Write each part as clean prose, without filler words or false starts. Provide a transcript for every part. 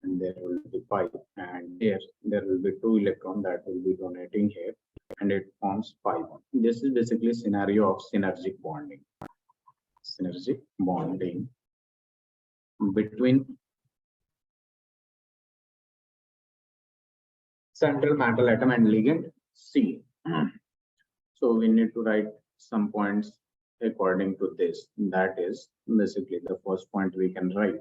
and there will be pi, and here there will be 2 electrons that will be donating here, and it forms pi bond. This is basically scenario of synergic bonding. Synergic bonding between central metal atom and ligand C. So we need to write some points according to this. That is basically the first point we can write.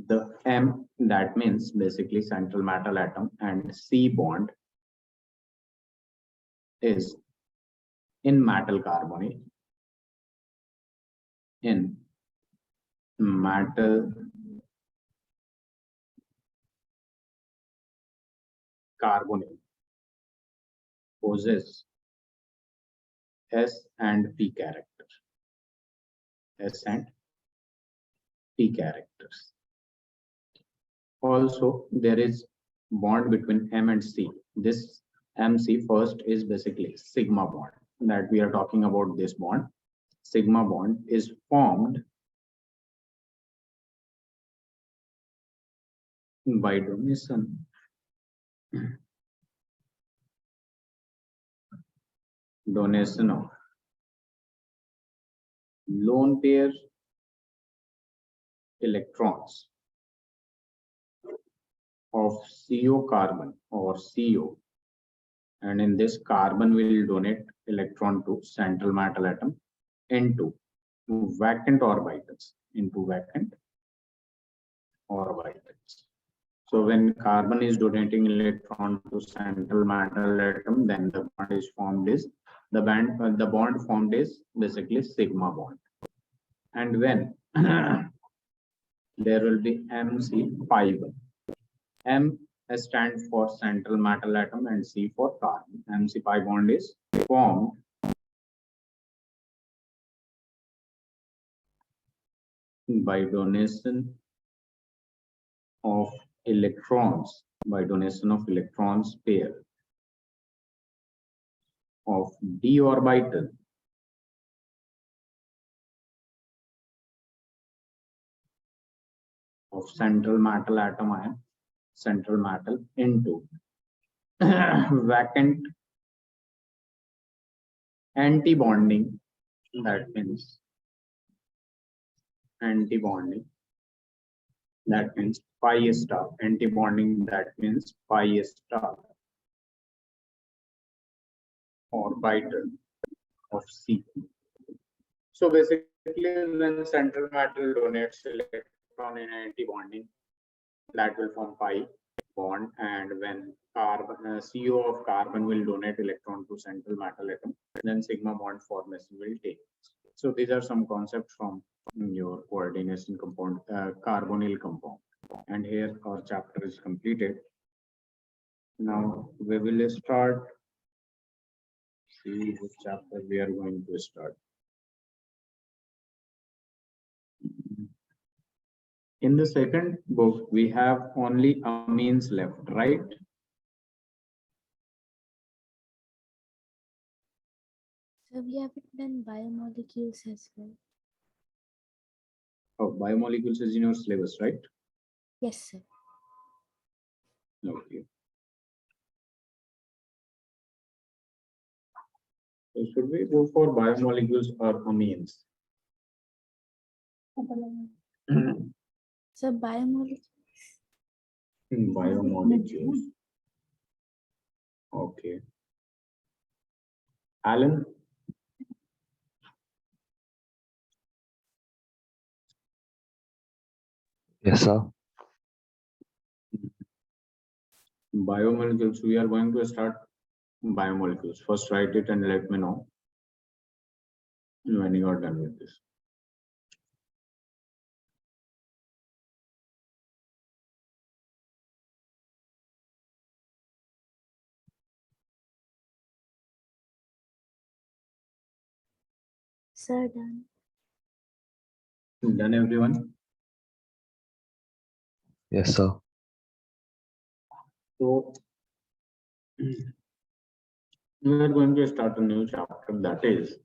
The M, that means basically central metal atom, and C bond is in metal carbonyl. In metal carbonyl possess S and P character. S and P characters. Also, there is bond between M and C. This MC first is basically sigma bond that we are talking about. This bond, sigma bond, is formed by donation of lone pair electrons of CO carbon or CO, and in this carbon will donate electron to central metal atom into vacant orbitals. So when carbon is donating electron to central metal atom, then the bond is formed is the bond formed is basically sigma bond. And when there will be MC pi bond. M stands for central metal atom and C for carbon. MC pi bond is formed by donation of electrons, pair of d orbital of central metal atom ion, central metal, into vacant anti-bonding, that means pi star, anti-bonding, that means pi star orbital of C. So basically, when central metal donates electron in anti-bonding, that will form pi bond, and when carbon, CO of carbon will donate electron to central metal atom, then sigma bond formation will take. So these are some concepts from your coordination compound, carbonyl compound. And here our chapter is completed. Now we will start. See which chapter we are going to start. In the second book, we have only amines left, right? So we haven't done biomolecules as well. Oh, biomolecules is in your syllabus, right? Yes, sir. Okay. So should we go for biomolecules or amines? So biomolecules. Biomolecules. Okay. Alan? Yes, sir. Biomolecules, we are going to start biomolecules. First write it and let me know when you are done with this. Sir, done. Done, everyone? Yes, sir. So we are going to start a new chapter, that is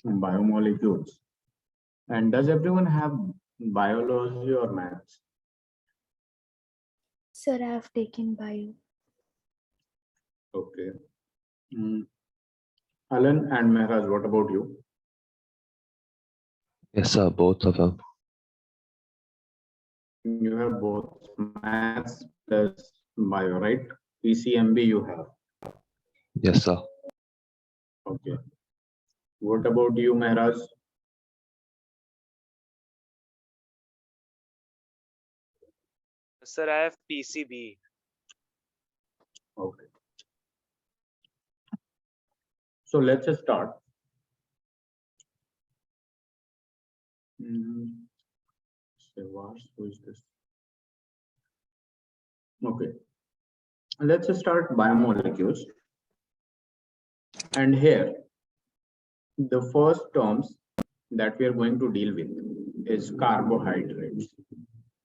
biomolecules. And does everyone have biology or maths? Sir, I have taken bio. Okay. Mm. Alan and Mehraj, what about you? Yes, sir, both of them. You have both maths plus bio, right? PCMB you have. Yes, sir. Okay. What about you, Mehraj? Sir, I have PCB. Okay. So let's just start. Who is this? Okay. Let's just start biomolecules. And here, the first terms that we are going to deal with is carbohydrates.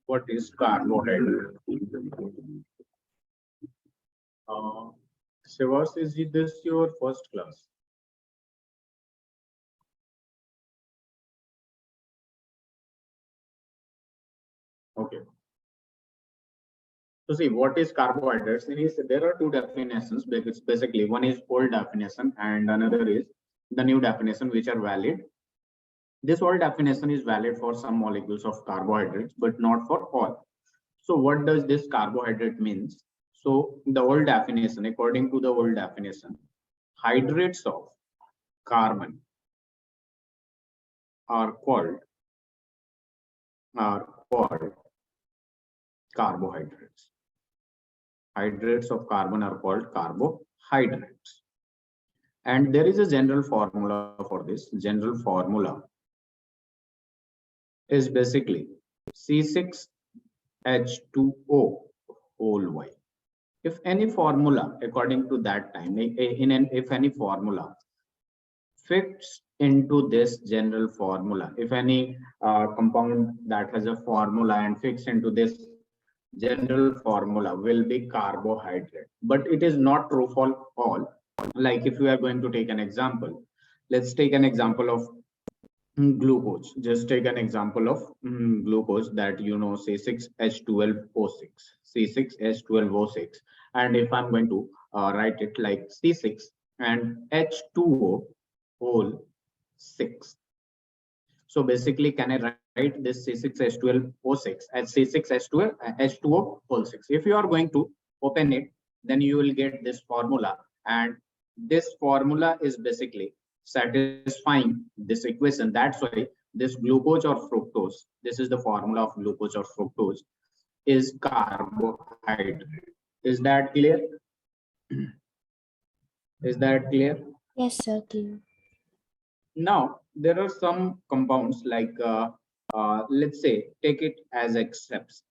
What is carbohydrate? Shivas, is this your first class? Okay. So see, what is carbohydrates? There are two definitions. Basically, one is old definition and another is the new definition, which are valid. This old definition is valid for some molecules of carbohydrates, but not for all. So what does this carbohydrate means? So the old definition, according to the old definition, hydrates of carbon are called carbohydrates. Hydrates of carbon are called carbohydrates. And there is a general formula for this. General formula is basically C6H2O whole Y. If any formula, according to that time, if any formula fits into this general formula, if any compound that has a formula and fits into this general formula will be carbohydrate, but it is not true for all. Like if we are going to take an example, let's take an example of glucose. Just take an example of glucose that you know, C6H12O6, C6H12O6. And if I'm going to write it like C6 and H2O whole 6. So basically, can I write this C6H12O6 as C6H2O whole 6? If you are going to open it, then you will get this formula. And this formula is basically satisfying this equation. That's why this glucose or fructose, this is the formula of glucose or fructose, is carbohydrate. Is that clear? Is that clear? Yes, sir, clear. Now, there are some compounds like, let's say, take it as accepts.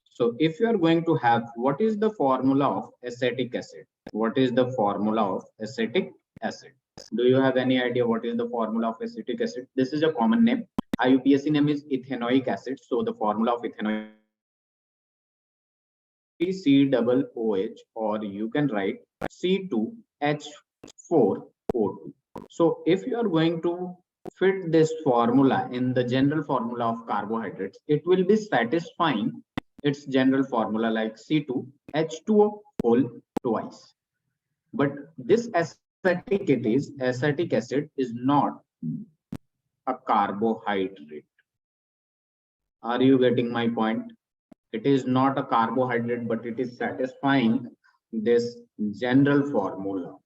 So if you are going to have, what is the formula of acetic acid? What is the formula of acetic acid? Do you have any idea what is the formula of acetic acid? This is a common name. IUPAC name is ethanoic acid. So the formula of ethanoic COOH, or you can write C2H4O2. So if you are going to fit this formula in the general formula of carbohydrates, it will be satisfying its general formula like C2H2O whole twice. But this acetic acid is not a carbohydrate. Are you getting my point? It is not a carbohydrate, but it is satisfying this general formula.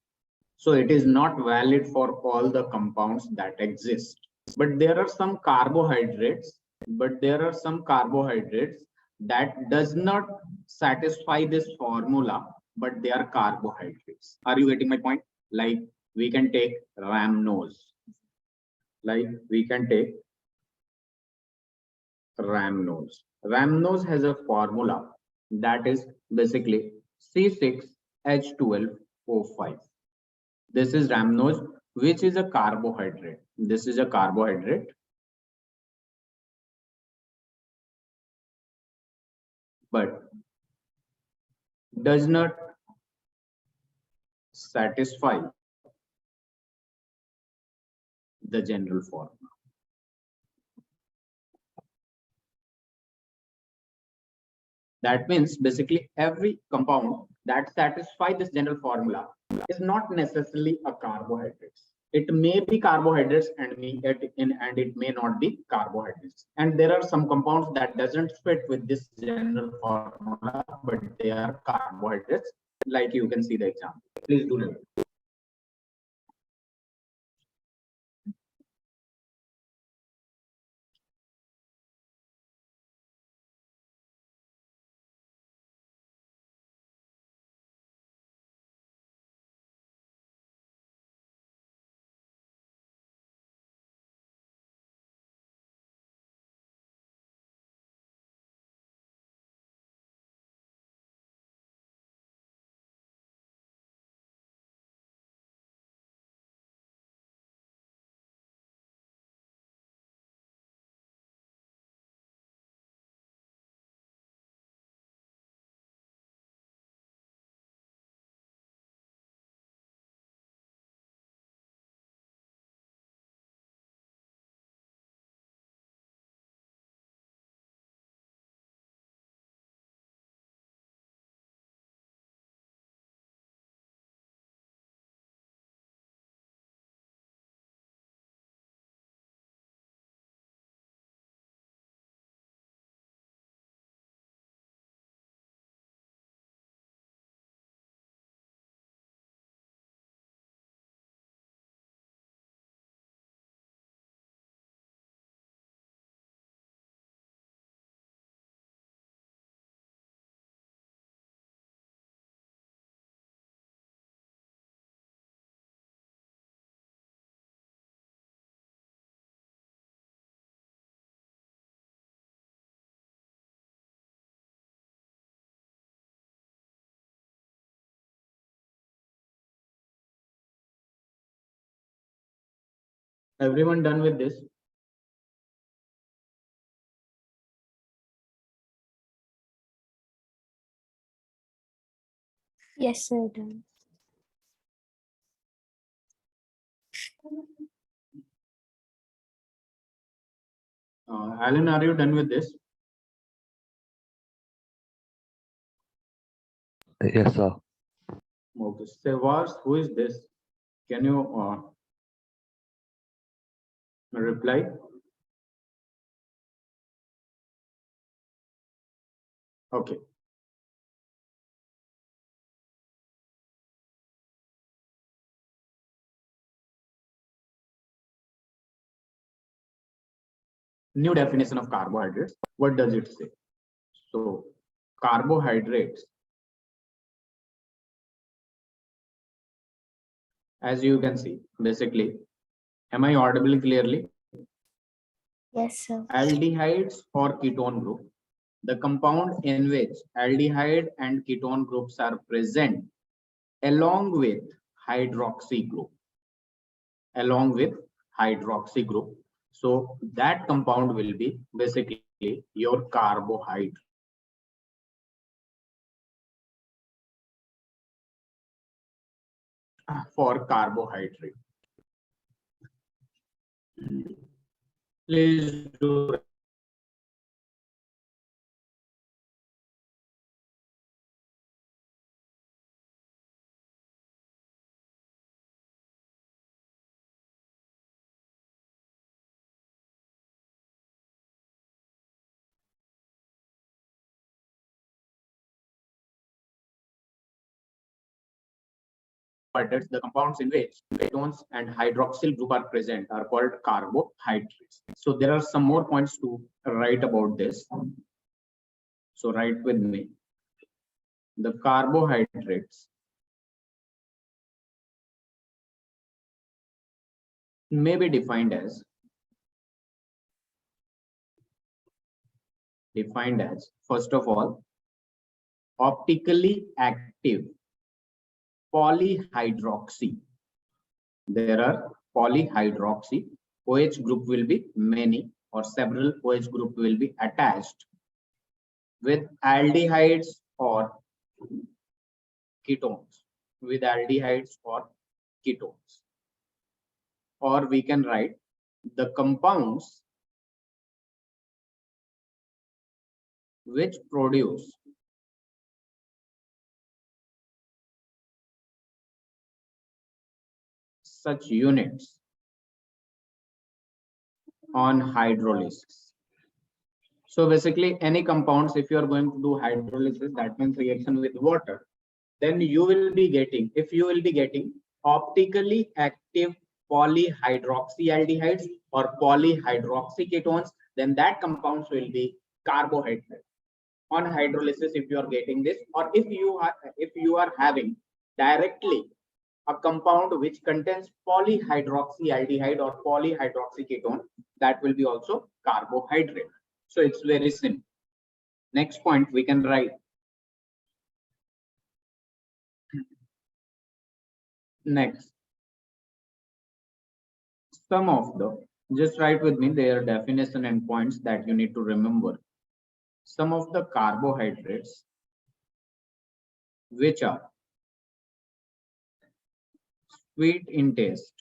So it is not valid for all the compounds that exist. But there are some carbohydrates, that does not satisfy this formula, but they are carbohydrates. Are you getting my point? Like we can take rhamnose. Rhamnose has a formula that is basically C6H12O5. This is rhamnose, which is a carbohydrate. This is a carbohydrate. But does not satisfy the general formula. That means basically every compound that satisfies this general formula is not necessarily a carbohydrate. It may be carbohydrates and it may not be carbohydrates. And there are some compounds that doesn't fit with this general formula, but they are carbohydrates. Like you can see the example. Please do note. Everyone done with this? Yes, sir, done. Alan, are you done with this? Yes, sir. Okay. Sevas, who is this? Can you reply? Okay. New definition of carbohydrates. What does it say? So, carbohydrates, as you can see, basically, am I audible clearly? Yes, sir. Aldehydes or ketone group, the compound in which aldehyde and ketone groups are present along with hydroxy group. Along with hydroxy group. So that compound will be basically your carbohydrate. For carbohydrate. Please do. The compounds in which ketones and hydroxyl group are present are called carbohydrates. So there are some more points to write about this. So write with me. The carbohydrates may be defined as first of all, optically active polyhydroxy. There are polyhydroxy. OH group will be many or several OH group will be attached with aldehydes or ketones. With aldehydes or ketones. Or we can write the compounds which produce such units on hydrolysis. So basically, any compounds, if you are going to do hydrolysis, that means reaction with water, then you will be getting, if you will be getting optically active polyhydroxyaldehydes or polyhydroxyketones, then that compounds will be carbohydrate. On hydrolysis, if you are getting this, or if you are having directly a compound which contains polyhydroxyaldehyde or polyhydroxyketone, that will be also carbohydrate. So it's very simple. Next point we can write. Next, some of the, just write with me their definition and points that you need to remember. Some of the carbohydrates which are sweet in taste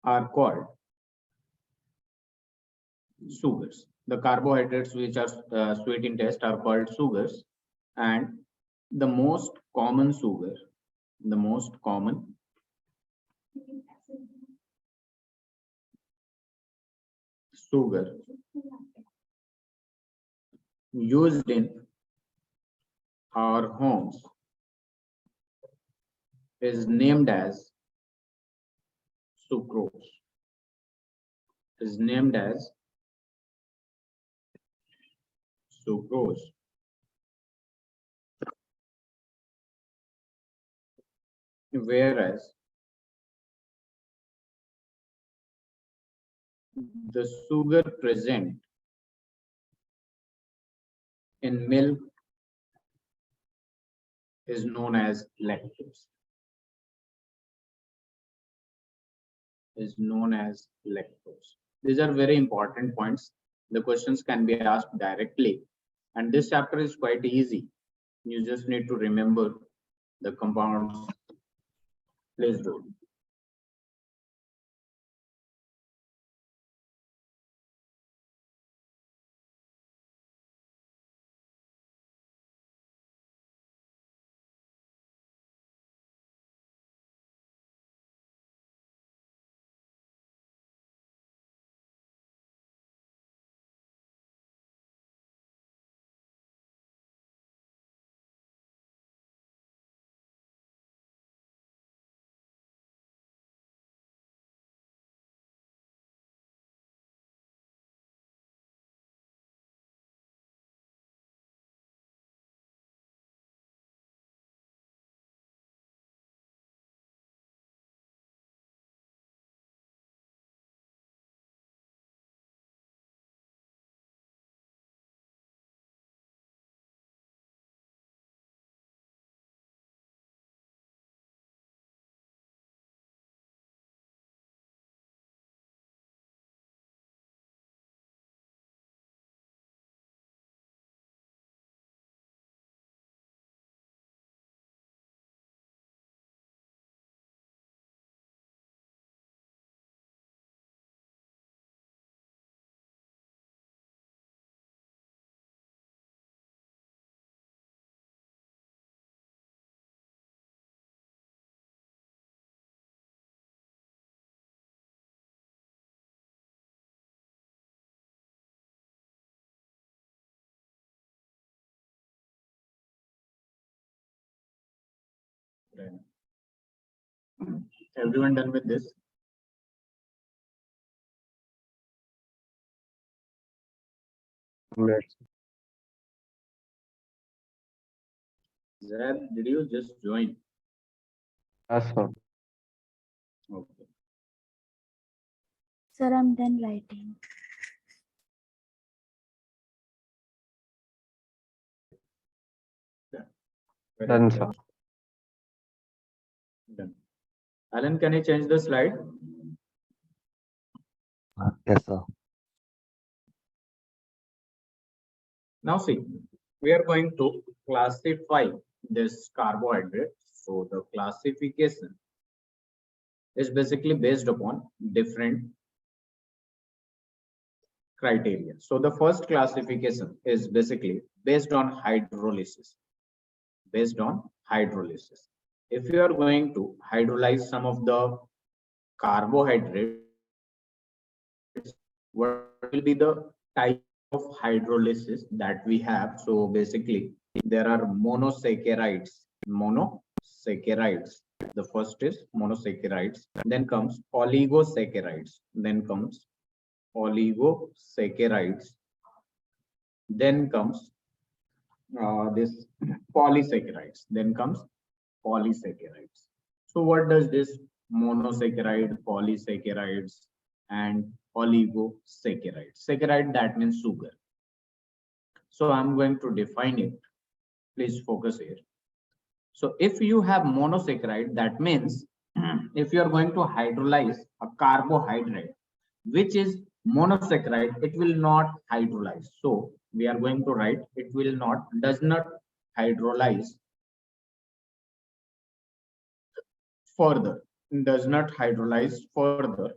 are called sugars. The carbohydrates which are sweet in taste are called sugars, and the most common sugar, used in our homes is named as sucrose. Whereas the sugar present in milk is known as lactose. These are very important points. The questions can be asked directly, and this chapter is quite easy. You just need to remember the compounds. Please do. Everyone done with this? Zed, did you just join? Yes, sir. Okay. Sir, I'm done writing. Done, sir. Done. Alan, can you change the slide? Yes, sir. Now see, we are going to classify this carbohydrate. So the classification is basically based upon different criteria. So the first classification is basically based on hydrolysis. Based on hydrolysis. If you are going to hydrolyze some of the carbohydrates, what will be the type of hydrolysis that we have? So basically, there are monosaccharides. Monosaccharides. The first is monosaccharides. Then comes oligosaccharides. Then comes oligosaccharides. Then comes this polysaccharides. Then comes polysaccharides. So what does this monosaccharide, polysaccharides, and oligosaccharides? Saccharide, that means sugar. So I'm going to define it. Please focus here. So if you have monosaccharide, that means if you are going to hydrolyze a carbohydrate, which is monosaccharide, it will not hydrolyze. So we are going to write it will not, does not hydrolyze further, does not hydrolyze further.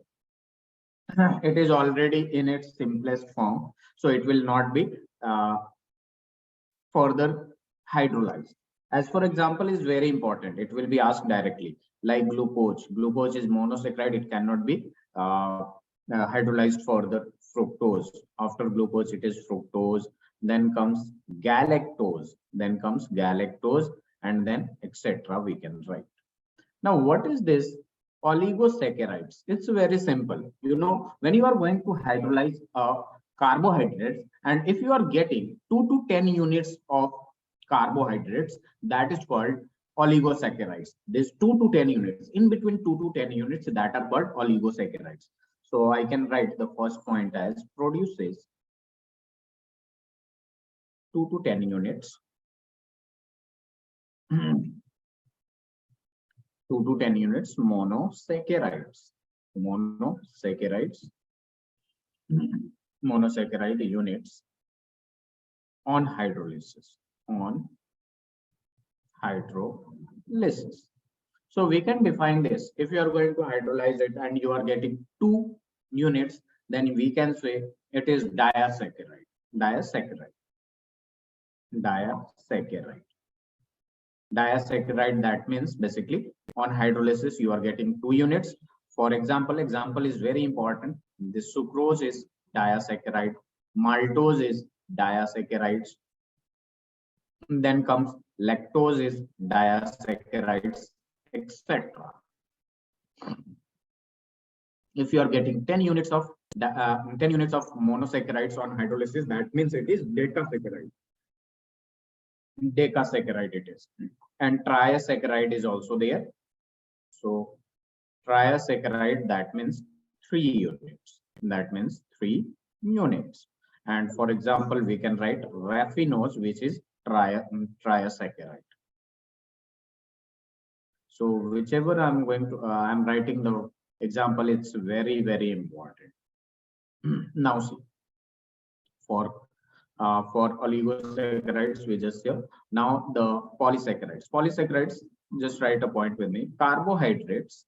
It is already in its simplest form, so it will not be further hydrolyzed. As for example is very important, it will be asked directly, like glucose. Glucose is monosaccharide, it cannot be hydrolyzed further. Fructose, after glucose it is fructose, then comes galactose, and then etc. we can write. Now, what is this oligosaccharides? It's very simple. You know, when you are going to hydrolyze carbohydrates, and if you are getting 2 to 10 units of carbohydrates, that is called oligosaccharides. There's 2 to 10 units. In between 2 to 10 units, that are called oligosaccharides. So I can write the first point as produces 2 to 10 units. 2 to 10 units monosaccharides. Monosaccharide units on hydrolysis. So we can define this. If you are going to hydrolyze it and you are getting 2 units, then we can say it is disaccharide. Disaccharide, that means basically on hydrolysis you are getting 2 units. For example is very important. This sucrose is disaccharide, maltose is disaccharides, then comes lactose is disaccharides, etc. If you are getting 10 units of monosaccharides on hydrolysis, that means it is decasaccharide it is. And triasaccharide is also there. So triasaccharide, that means 3 units. And for example, we can write raffinose, which is triasaccharide. So whichever I'm going to I'm writing the example, it's very, very important. Now see, for oligosaccharides, we just here. Now the polysaccharides, just write a point with me. Carbohydrates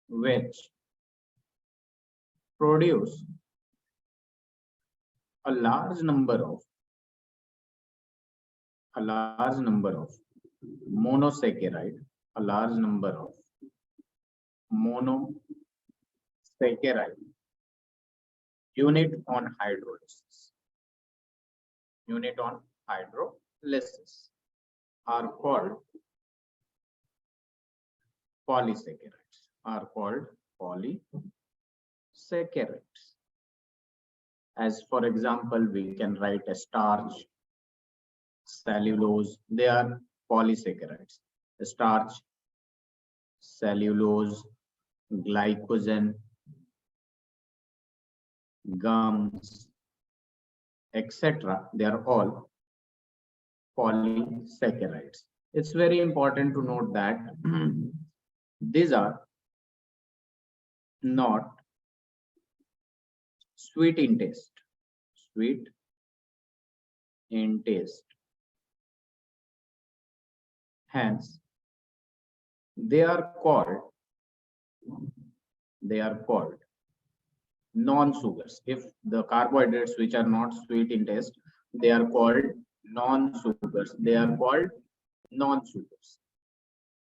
which produce a large number of monosaccharide, unit on hydrolysis are called polysaccharides. As for example, we can write a starch, cellulose, they are polysaccharides. Starch, cellulose, glycogen, gums, etc. They are all polysaccharides. It's very important to note that these are not sweet in taste. Hence, they are called non-sugars. If the carbohydrates which are not sweet in taste, they are called non-sugars. They are called non-sugars.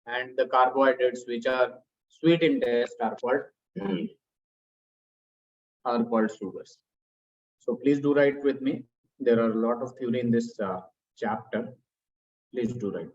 And the carbohydrates which are sweet in taste are called sugars. So please do write with me. There are a lot of theory in this chapter. Please do write.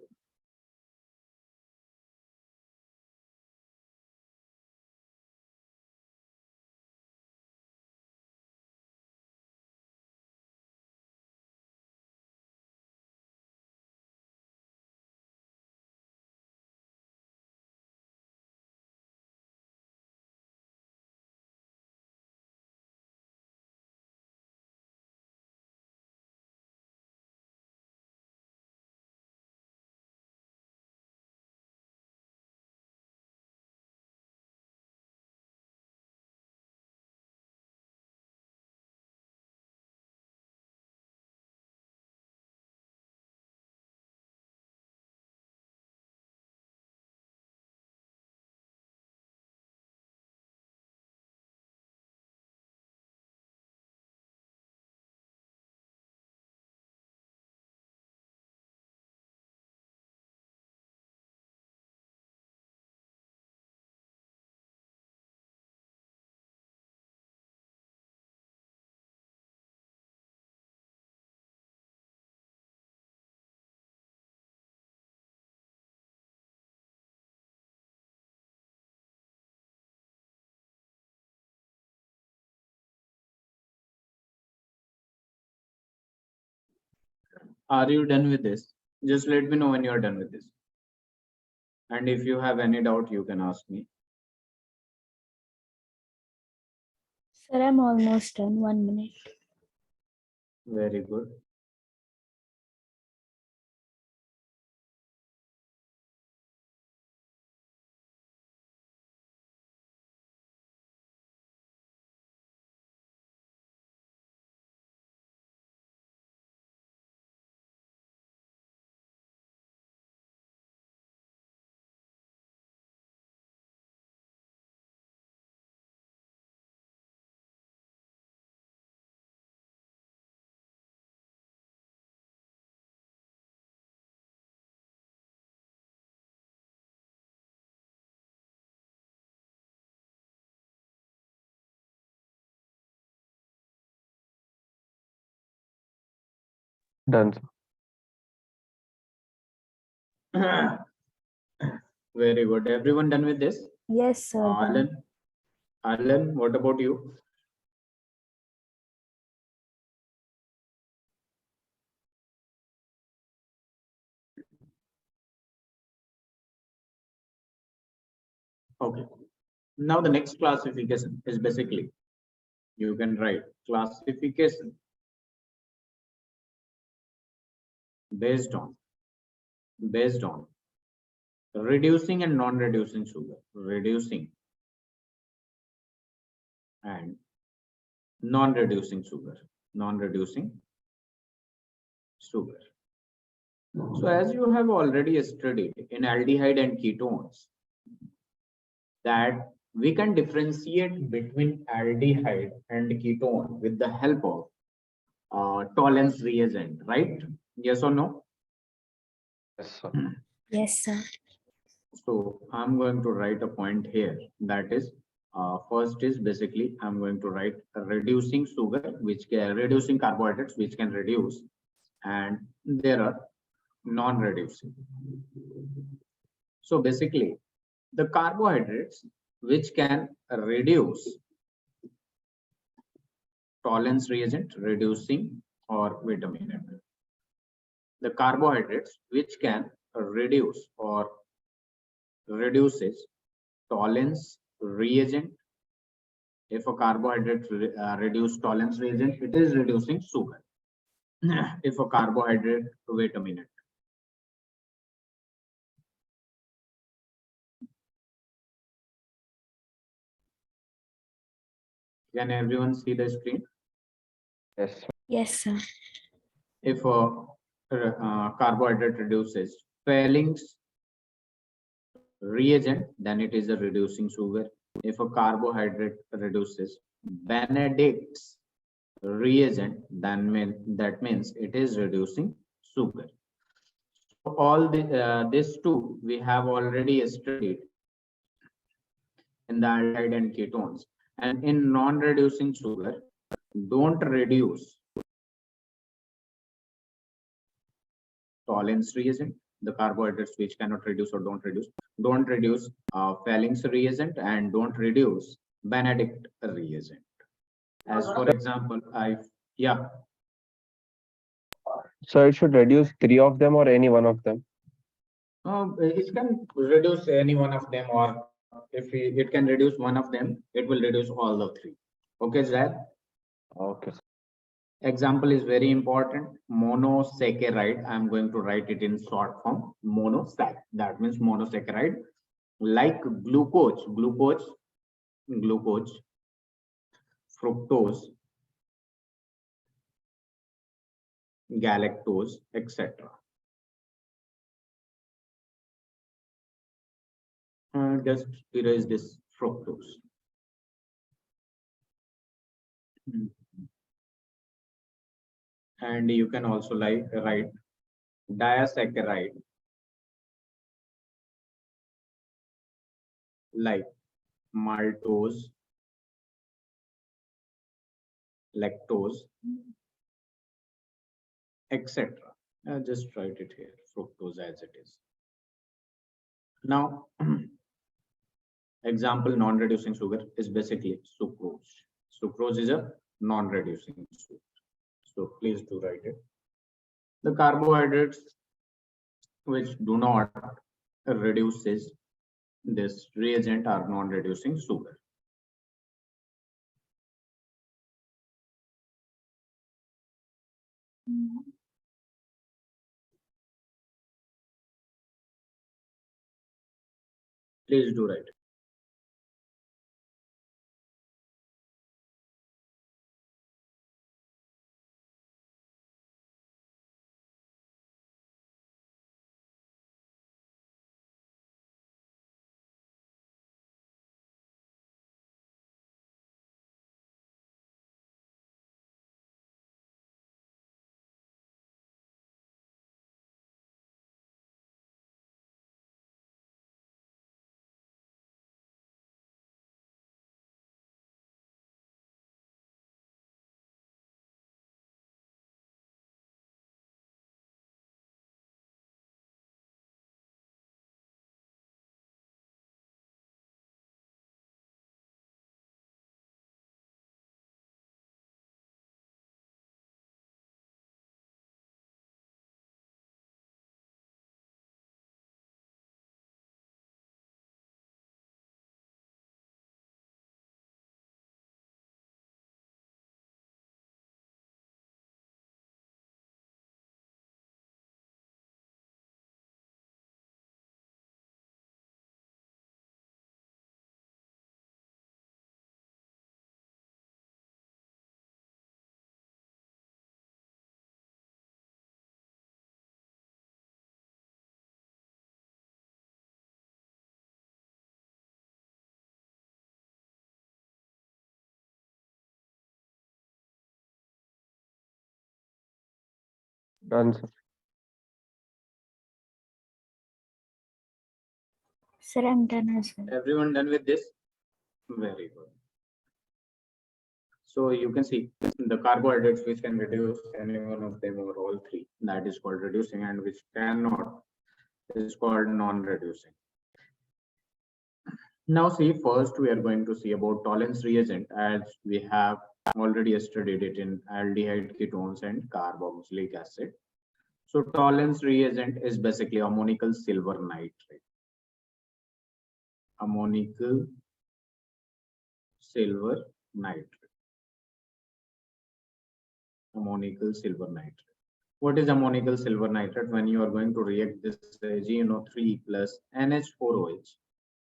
Are you done with this? Just let me know when you are done with this. And if you have any doubt, you can ask me. Sir, I'm almost done. 1 minute. Very good. Done, sir. Very good. Everyone done with this? Yes, sir. Done. Alan, what about you? Okay. Now the next classification is basically, you can write classification based on reducing and non-reducing sugar, reducing and non-reducing sugar. So as you have already studied in aldehyde and ketones, that we can differentiate between aldehyde and ketone with the help of tolerance reagent, right? Yes or no? Yes, sir. Yes, sir. So I'm going to write a point here. That is, first is basically I'm going to write reducing sugar, which can reducing carbohydrates, which can reduce, and there are non-reducing. So basically, the carbohydrates which can reduce tolerance reagent, reducing, or wait a minute. The carbohydrates which can reduce or reduces tolerance reagent. If a carbohydrate reduce tolerance reagent, it is reducing sugar. If a carbohydrate, wait a minute. Can everyone see the screen? Yes, sir. Yes, sir. If a carbohydrate reduces Fellings reagent, then it is a reducing sugar. If a carbohydrate reduces Benedict's reagent, then that means it is reducing sugar. So all this two we have already studied in the aldehyde and ketones. And in non-reducing sugar, don't reduce Tollens reagent, the carbohydrates which cannot reduce or don't reduce Fellings reagent, and don't reduce Benedict reagent. As for example, yeah, So it should reduce 3 of them or any one of them. it can reduce any one of them, or if it can reduce one of them, it will reduce all the three. Okay, Zed? Okay. Example is very important. Monosaccharide. I'm going to write it in short form. Monosac. That means monosaccharide. Like glucose, fructose, galactose, etc. Just erase this fructose. And you can also write disaccharide, like maltose, lactose, etc. Just write it here, fructose as it is. Now, example non-reducing sugar is basically sucrose. Sucrose is a non-reducing sugar. So please do write it. The carbohydrates which do not reduces this reagent are non-reducing sugar. Please do write. Done, sir. Sir, I'm done as well. Everyone done with this? Very good. So you can see the carbohydrates which can reduce any one of them or all three, that is called reducing, and which cannot is called non-reducing. Now see, first we are going to see about Tollens reagent, as we have already studied it in aldehyde, ketones and carboxylic acid. So Tollens reagent is basically ammonical silver nitrate. Ammonical silver nitrate. Ammonical silver nitrate. What is ammonical silver nitrate? When you are going to react this AgNO3 plus NH4OH,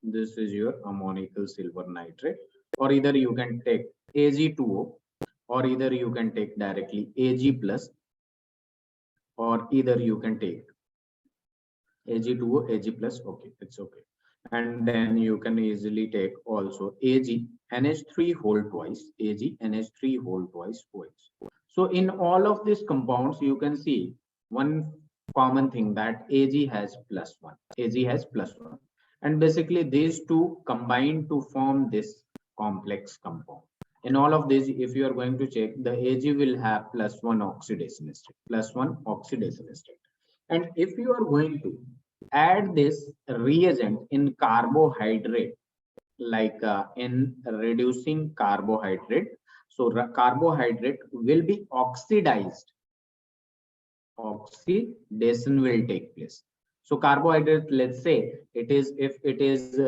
this is your ammonical silver nitrate. Or either you can take Ag2O, or either you can take directly Ag plus, or either you can take Ag2O, Ag plus, okay, it's okay. And then you can easily take also Ag, NH3 whole twice, Ag, NH3 whole twice, OH. So in all of these compounds, you can see one common thing that Ag has plus one, Ag has plus one. And basically these two combine to form this complex compound. In all of these, if you are going to check, the Ag will have plus one oxidation state, plus one oxidation state. And if you are going to add this reagent in carbohydrate, like in reducing carbohydrate, so carbohydrate will be oxidized. Oxidation will take place. So carbohydrate, let's say it is, if it is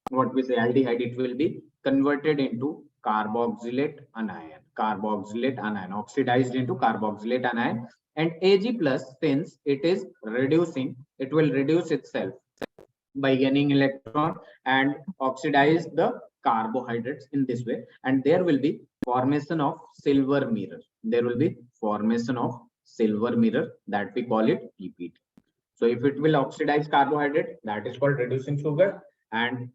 what we say aldehyde, it will be converted into carboxylate anion, oxidized into carboxylate anion. And Ag plus, since it is reducing, it will reduce itself by gaining electron and oxidize the carbohydrates in this way, and there will be formation of silver mirror. There will be formation of silver mirror, that we call it EPT. So if it will oxidize carbohydrate, that is called reducing sugar. And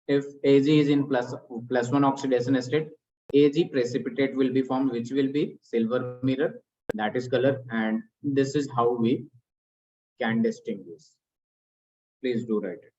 if Ag is in plus one oxidation state, Ag precipitate will be formed, which will be silver mirror, that is color. And this is how we can distinguish. Please do write it.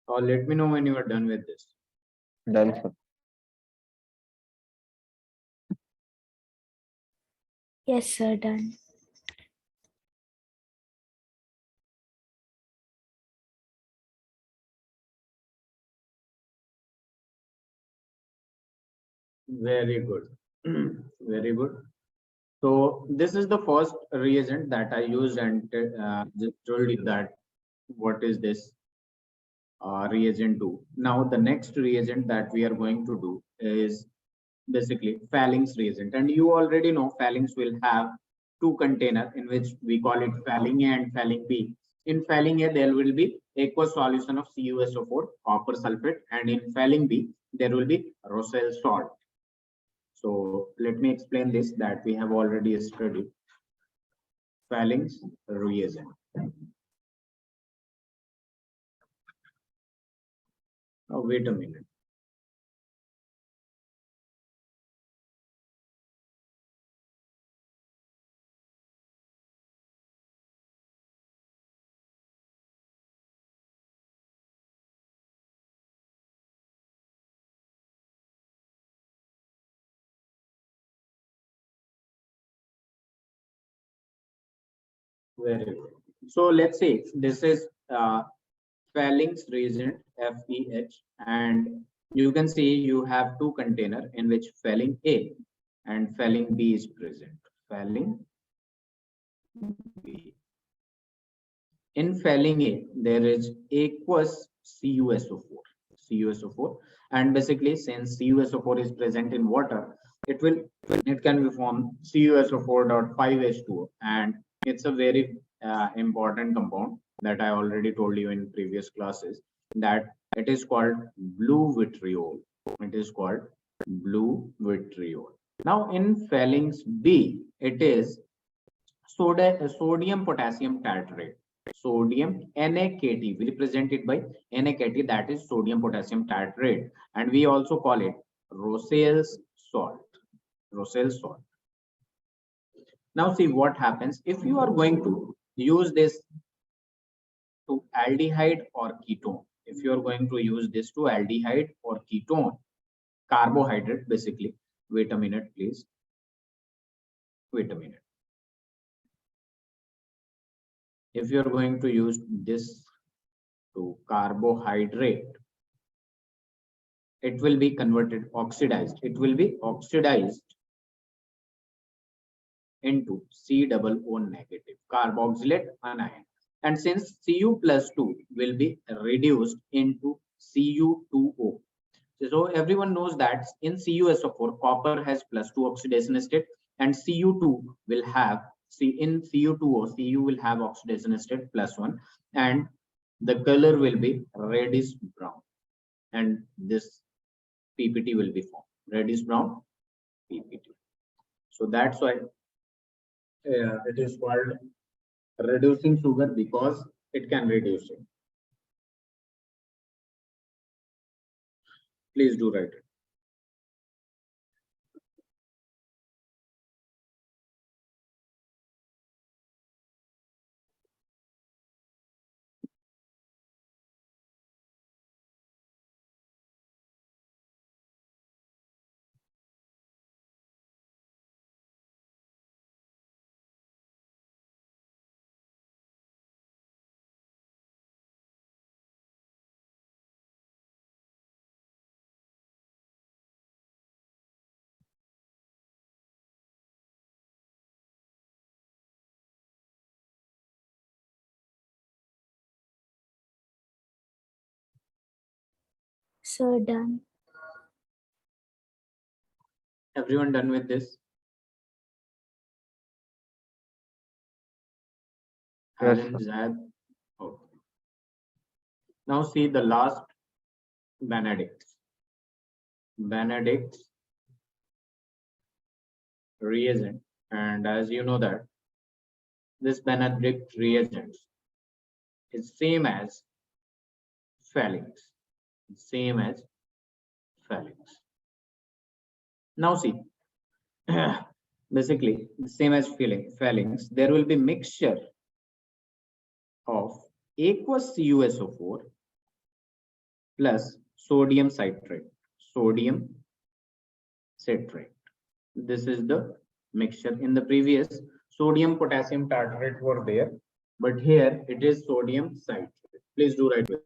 Or let me know when you are done with this. Done, sir. Yes, sir, done. Very good. Very good. So this is the first reagent that I used, and just told you that what is this reagent do. Now the next reagent that we are going to do is basically phalanx reagent, and you already know phalanx will have two container in which we call it phalanx A and phalanx B. In phalanx A there will be aqueous solution of CuSO4 copper sulfate, and in phalanx B there will be Rossel salt. So let me explain this that we have already studied. Phalanx reagent. Now wait a minute. Very good. So let's say this is phalanx reagent FEH, and you can see you have two container in which phalanx A and phalanx B is present. Phalanx B. In phalanx A, there is aqueous CuSO4. CuSO4, and basically since CuSO4 is present in water, it can be formed CuSO4.5H2O, and it's a very important compound that I already told you in previous classes, that it is called blue vitriol. It is called blue vitriol. Now in phalanx B, it is sodium potassium tartrate. Sodium NaKT, we represent it by NaKT, that is sodium potassium tartrate, and we also call it Rossell's salt. Rossell's salt. Now see what happens if you are going to use this to aldehyde or ketone. If you are going to use this to aldehyde or ketone, carbohydrate basically. Wait a minute, please. Wait a minute. If you are going to use this to carbohydrate, it will be converted, oxidized. It will be oxidized into C+O negative carboxylate anion. And since Cu plus 2 will be reduced into Cu2O. So everyone knows that in CuSO4, copper has plus 2 oxidation state, and Cu2 will have, in Cu2O, Cu will have oxidation state plus 1, and the color will be reddish brown, and this PPT will be formed, reddish brown PPT. So that's why it is called reducing sugar, because it can reduce it. Please do write it. Sir, done. Everyone done with this? Yes, Alan, sir. Zad. Okay. Now see the last Benedict's. Benedict's reagent, and as you know that this Benedict reagent is same as phalanx. Same as phalanx. Now see, basically the same as phalanx. There will be mixture of aqueous CuSO4 plus sodium citrate. Sodium citrate. This is the mixture. In the previous, sodium potassium tartrate were there, but here it is sodium citrate. Please do write with.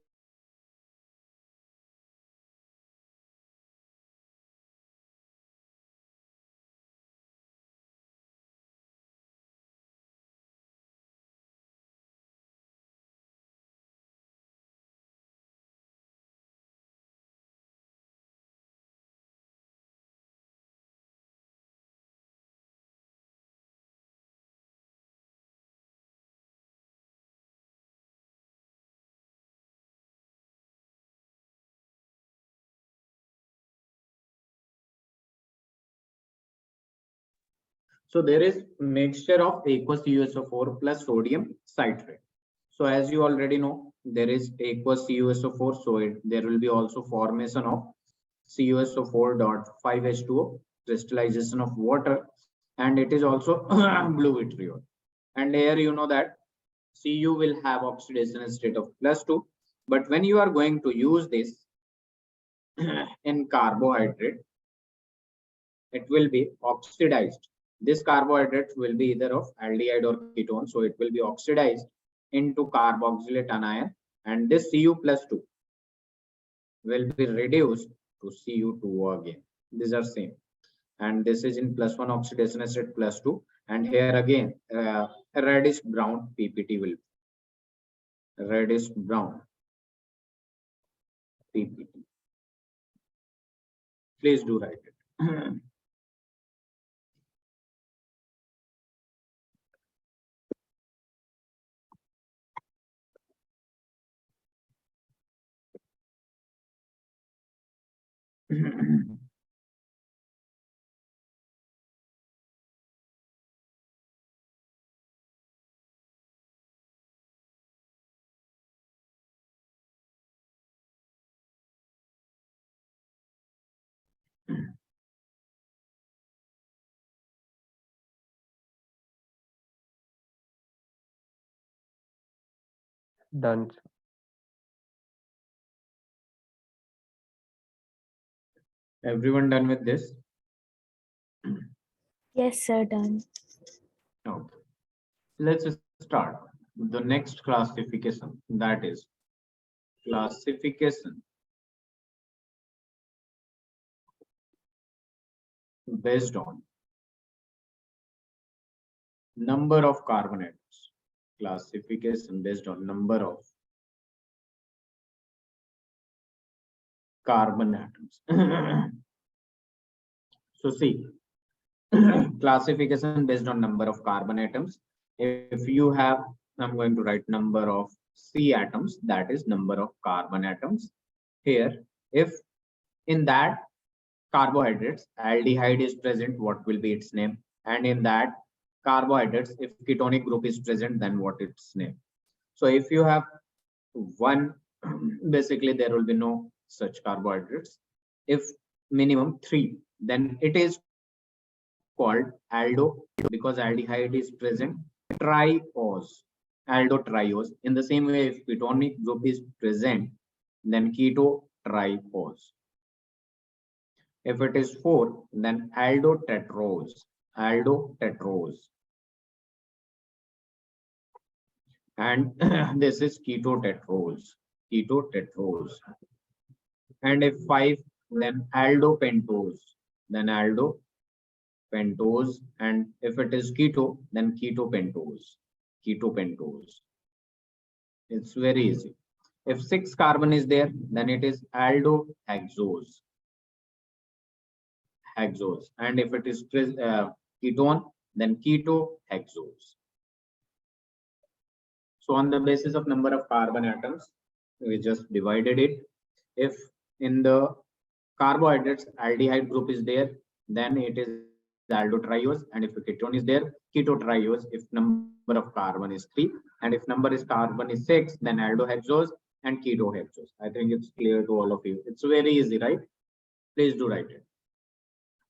So there is mixture of aqueous CuSO4 plus sodium citrate. So as you already know, there is aqueous CuSO4, so there will be also formation of CuSO4.5H2O, crystallization of water, and it is also blue vitriol. And here you know that Cu will have oxidation state of +2, but when you are going to use this in carbohydrate, it will be oxidized. This carbohydrate will be either of aldehyde or ketone, so it will be oxidized into carboxylate anion, and this Cu plus 2 will be reduced to Cu2O again. These are same, and this is in +1 oxidation state +2, and here again a reddish brown PPT will be. Reddish brown PPT. Please do write it. Done, sir. Everyone done with this? Yes, sir, done. Okay. Let's start the next classification, that is classification based on number of carbon atoms. Classification based on number of carbon atoms. So see, classification based on number of carbon atoms. If you have, I'm going to write number of C atoms, that is number of carbon atoms. Here, if in that carbohydrates, aldehyde is present, what will be its name? And in that carbohydrates, if ketonic group is present, then what its name? So if you have one, basically there will be no such carbohydrates. If minimum 3, then it is called aldo, because aldehyde is present. Triose, aldotriose. In the same way, if ketonic group is present, then ketotriose. If it is 4, then aldotetrose, aldotetrose. And this is ketotetrose, ketotetrose. And if 5, then aldopentose, then aldopentose. And if it is keto, then ketopentose, ketopentose. It's very easy. If 6 carbon is there, then it is aldohexose, hexose. And if it is ketone, then ketohexose. So on the basis of number of carbon atoms, we just divided it. If in the carbohydrates aldehyde group is there, then it is aldotriose, and if a ketone is there, ketotriose. If number of carbon is 3, and if number is carbon is 6, then aldohexose and ketohexose. I think it's clear to all of you. It's very easy, right? Please do write it.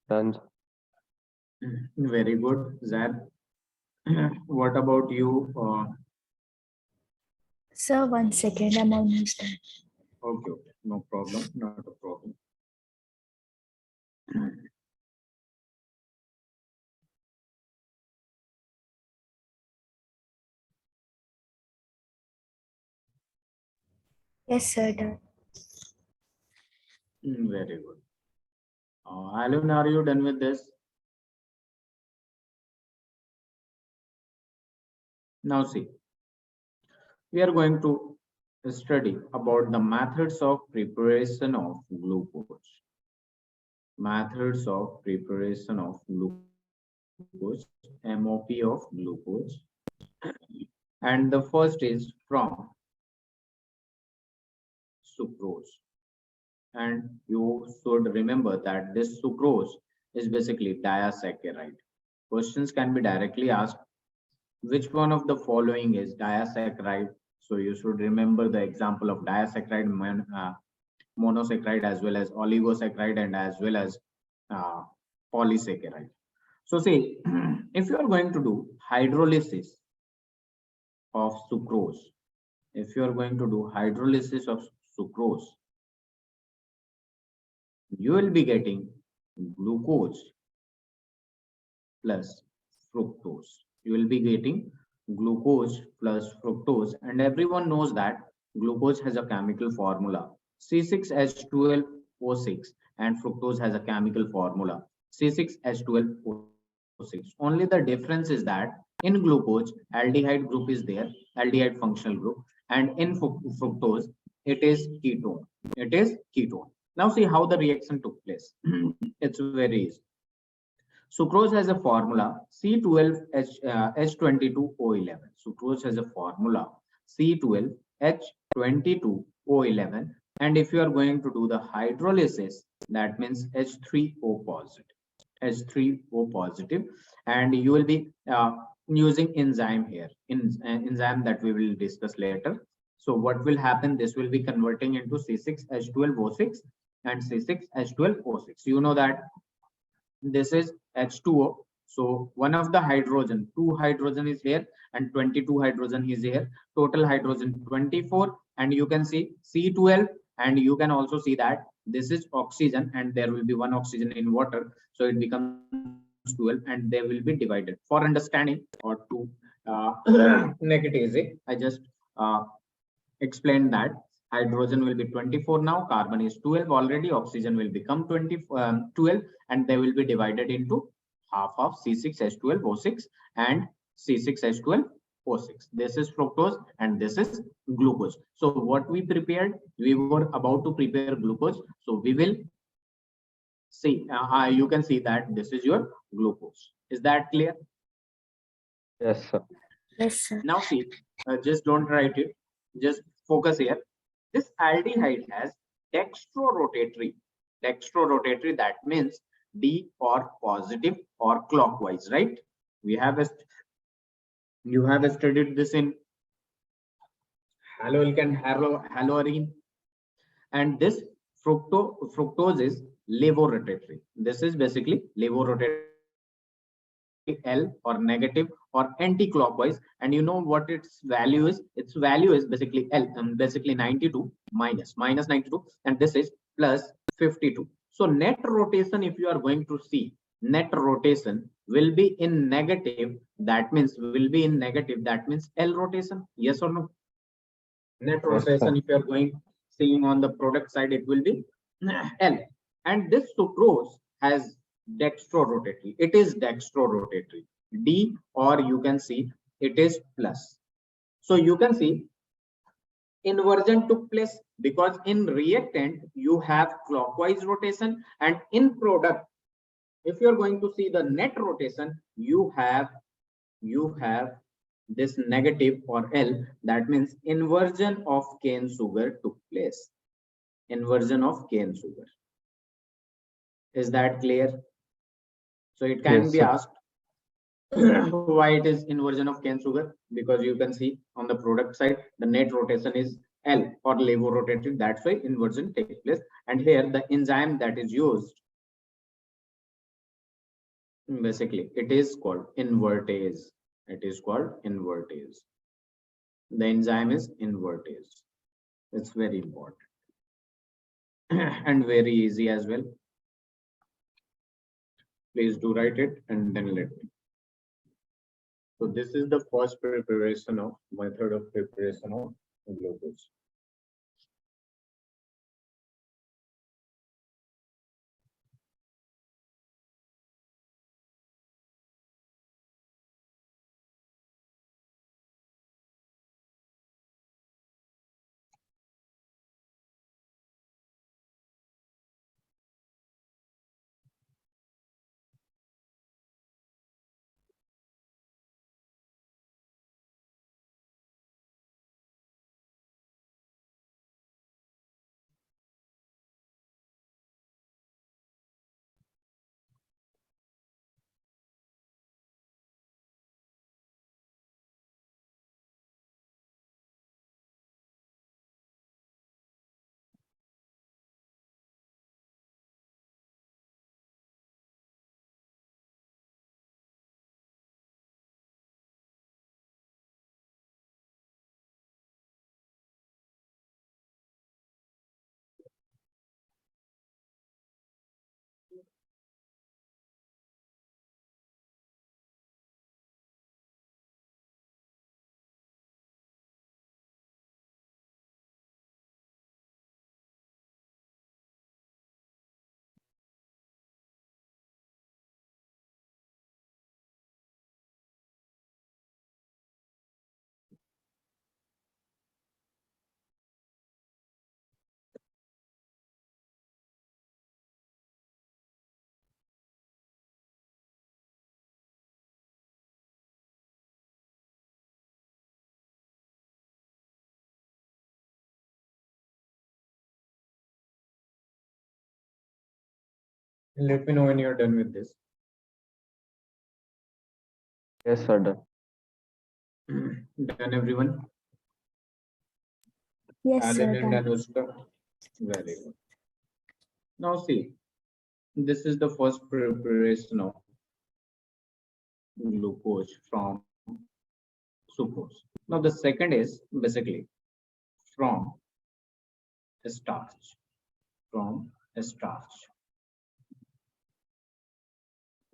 Done. Very good, Zad. What about you? Sir, 1 second, I'm almost done. Okay, no problem, not a problem. Yes, sir, done. Very good. Alan, are you done with this? Now see, we are going to study about the methods of preparation of glucose. Methods of preparation of glucose, MOP of glucose. And the first is from sucrose. And you should remember that this sucrose is basically disaccharide. Questions can be directly asked, which one of the following is disaccharide? So you should remember the example of disaccharide, monosaccharide, as well as oligosaccharide, and as well as polysaccharide. So see, if you are going to do hydrolysis of sucrose, if you are going to do hydrolysis of sucrose, you will be getting glucose plus fructose. You will be getting glucose plus fructose, and everyone knows that glucose has a chemical formula C6H12O6, and fructose has a chemical formula C6H12O6. Only the difference is that in glucose, aldehyde group is there, aldehyde functional group, and in fructose, it is ketone. It is ketone. Now see how the reaction took place. It's very easy. Sucrose has a formula C12H22O11. Sucrose has a formula C12H22O11. And if you are going to do the hydrolysis, that means H3O positive. H3O positive. And you will be using enzyme here, enzyme that we will discuss later. So what will happen? This will be converting into C6H12O6 and C6H12O6. You know that this is H2O. So one of the hydrogen, 2 hydrogen is here and 22 hydrogen is here. Total hydrogen 24, and you can see C12, and you can also see that this is oxygen and there will be 1 oxygen in water. So it becomes 12 and they will be divided. For understanding or to make it easy, I just explained that Hydrogen will be 24 now, carbon is 12 already, oxygen will become 12, and they will be divided into half of C6H12O6 and C6H12O6. This is fructose and this is glucose. So what we prepared, we were about to prepare glucose. So we will see, you can see that this is your glucose. Is that clear? Yes, sir. Yes, sir. Now see, just don't write it, just focus here. This aldehyde has dextrorotatory. Dextrorotatory, that means D or positive or clockwise, right? We have you have studied this in haloarine, and this fructose is levorotatory. This is basically levorotatory, L or negative or anti-clockwise, and you know what its value is? Its value is basically L, basically 92 minus 92, and this is plus 52. So net rotation, if you are going to see, net rotation will be in negative. That means L rotation. Yes or no? Net rotation, if you are going seeing on the product side, it will be L. And this sucrose has dextrorotatory. It is dextrorotatory. D, or you can see it is plus. So you can see inversion took place because in reactant you have clockwise rotation, and in product, if you are going to see the net rotation, you have this negative or L. That means inversion of cane sugar took place. Inversion of cane sugar. Is that clear? So it can Yes, be sir. asked why it is inversion of cane sugar, because you can see on the product side the net rotation is L or levorotatory. That's why inversion takes place. And here the enzyme that is used, basically it is called invertase. It is called invertase. The enzyme is invertase. It's very important and very easy as well. Please do write it and then let me. So this is the first preparation of method of preparation of glucose. Let me know when you're done with this. Yes, sir. Done. Done, everyone? Yes, sir. Alan and Done. Anushka. Very good. Now see, this is the first preparation of glucose from sucrose. Now the second is basically from starch. From starch.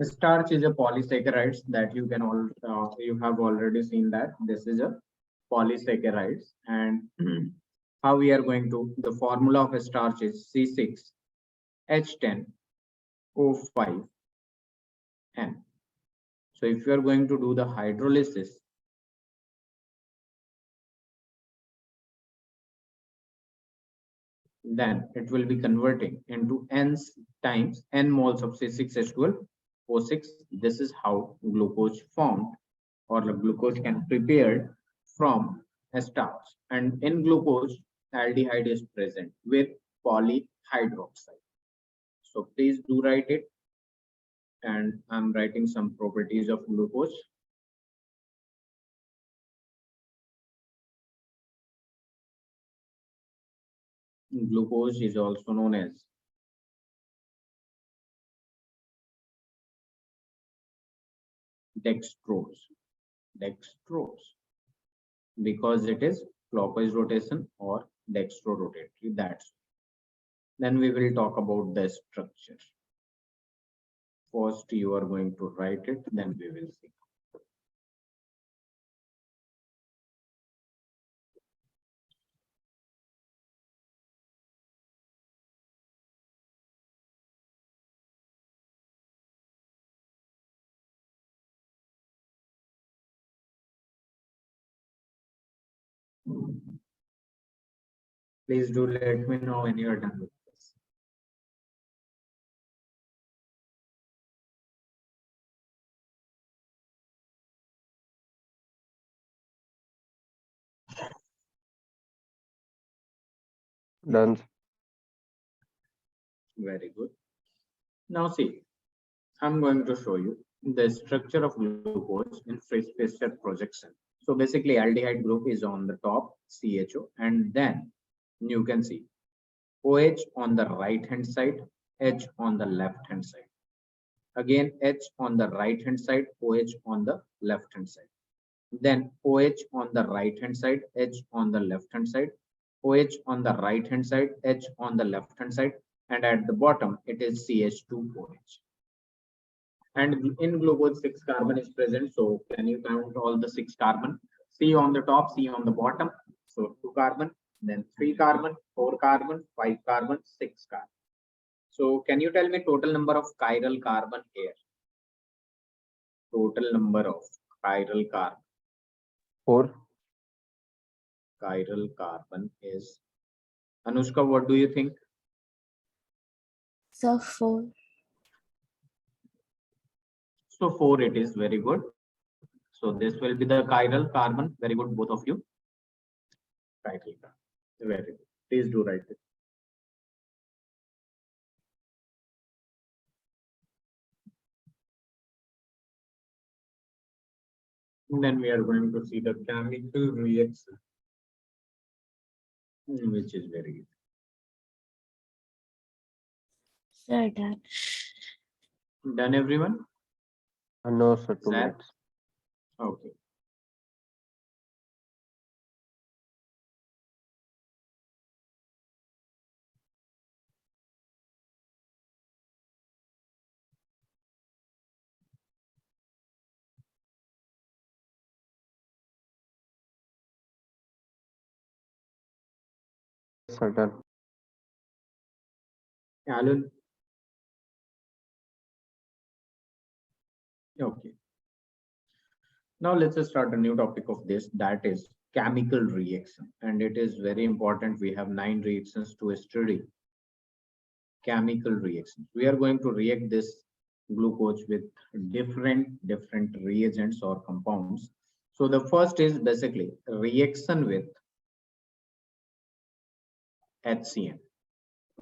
Starch is a polysaccharides that you can you have already seen that this is a polysaccharides, and How we are going to, the formula of a starch is C6H10O5N. So if you are going to do the hydrolysis, then it will be converting into n times n moles of C6H12O6. This is how glucose formed, or the glucose can prepared from a starch. And in glucose, aldehyde is present with polyhydroxide. So please do write it. And I'm writing some properties of glucose. Glucose is also known as dextrose. Dextrose, because it is clockwise rotation or dextrorotatory. That's. Then we will talk about the structure. First, you are going to write it, then we will see. Please do let me know when you are done with this. Done. Very good. Now see, I'm going to show you the structure of glucose in free space step projection. So basically aldehyde group is on the top, CHO, and then you can see OH on the right hand side, H on the left hand side. Again H on the right hand side, OH on the left hand side. Then OH on the right hand side, H on the left hand side, OH on the right hand side, H on the left hand side, and at the bottom it is CH2OH. And in glucose 6 carbon is present. So can you count all the 6 carbon? C on the top, C on the bottom. So 2 carbon, then 3 carbon, 4 carbon, 5 carbon, 6 carbon. So can you tell me total number of chiral carbon here? Total number of chiral carbon. 4. Chiral carbon is. Anushka, what do you think? So 4. So 4 it is. Very good. So this will be the chiral carbon. Very good, both of you. Chiral carbon. Very good. Please do write it. And then we are going to see the chemical reaction, which is very easy. Sir, done. Done, everyone? No, sir. 2 Sir? minutes. Okay. Sir, done. Alan? Okay. Now let's just start a new topic of this, that is chemical reaction. And it is very important. We have 9 reactions to study. Chemical reactions. We are going to react this glucose with different reagents or compounds. So the first is basically reaction with HCN.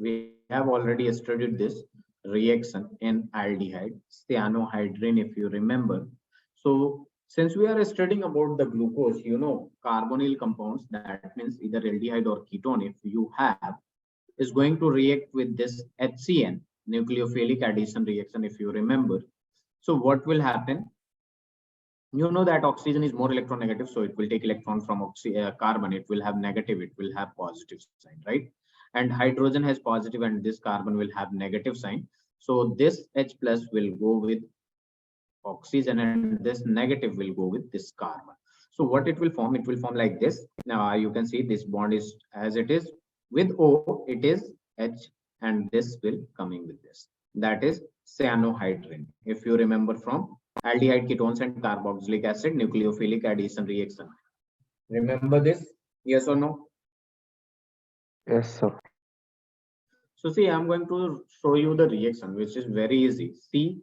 We have already studied this reaction in aldehyde, cyanohydrin, if you remember. So since we are studying about the glucose, you know, carbonyl compounds, that means either aldehyde or ketone, if you have, is going to react with this HCN, nucleophilic addition reaction, if you remember. So what will happen? You know that oxygen is more electronegative, so it will take electron from carbon. It will have negative, it will have positive sign, right? And hydrogen has positive, and this carbon will have negative sign. So this H plus will go with oxygen, and this negative will go with this carbon. So what it will form? It will form like this. Now you can see this bond is as it is. With O, it is H, and this will coming with this. That is cyanohydrin. If you remember from aldehyde ketones and carboxylic acid nucleophilic addition reaction. Remember this? Yes or no? Yes, sir. So see, I'm going to show you the reaction, which is very easy. C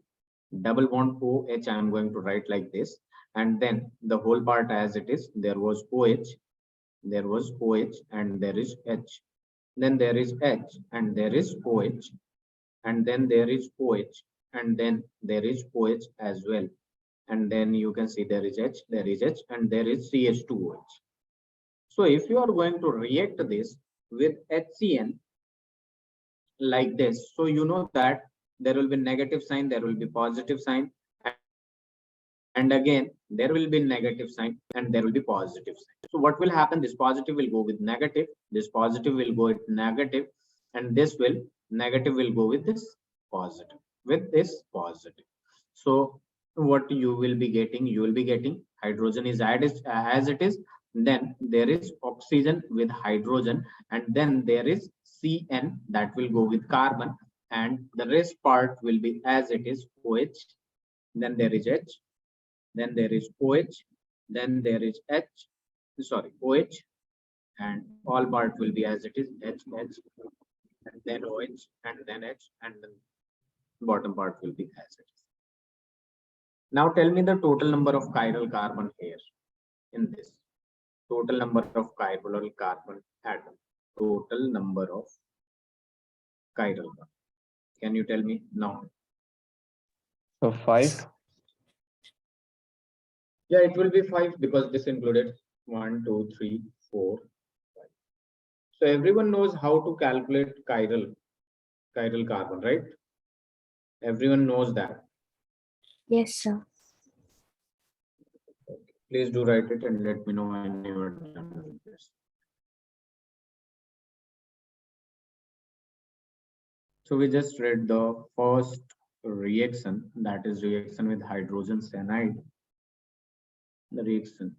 double bond OH, I'm going to write like this. And then the whole part as it is, there was OH, and there is H. Then there is H, and there is OH. And then there is OH, and then there is OH as well. And then you can see there is H, and there is CH2OH. So if you are going to react this with HCN, like this, so you know that there will be negative sign, there will be positive sign, and again there will be negative sign, and there will be positive sign. So what will happen? This positive will go with negative, this positive will go with negative, and this will negative will go with this positive, so what you will be getting? You will be getting hydrogen is added as it is, then there is oxygen with hydrogen, and then there is Cn that will go with carbon, and the rest part will be as it is OH, then there is H, then there is OH, then there is OH, and all part will be as it is H, and then OH, and then H, and then bottom part will be as it is. Now tell me the total number of chiral carbon here in this. Total number of chiral carbon atom. Total number of chiral carbon. Can you tell me now? So 5. Yeah, it will be 5 because this included 1, 2, 3, 4, 5. So everyone knows how to calculate chiral carbon, right? Everyone knows that. Yes, sir. Please do write it and let me know when you are done with this. So we just read the first reaction, that is reaction with hydrogen cyanide. The reaction.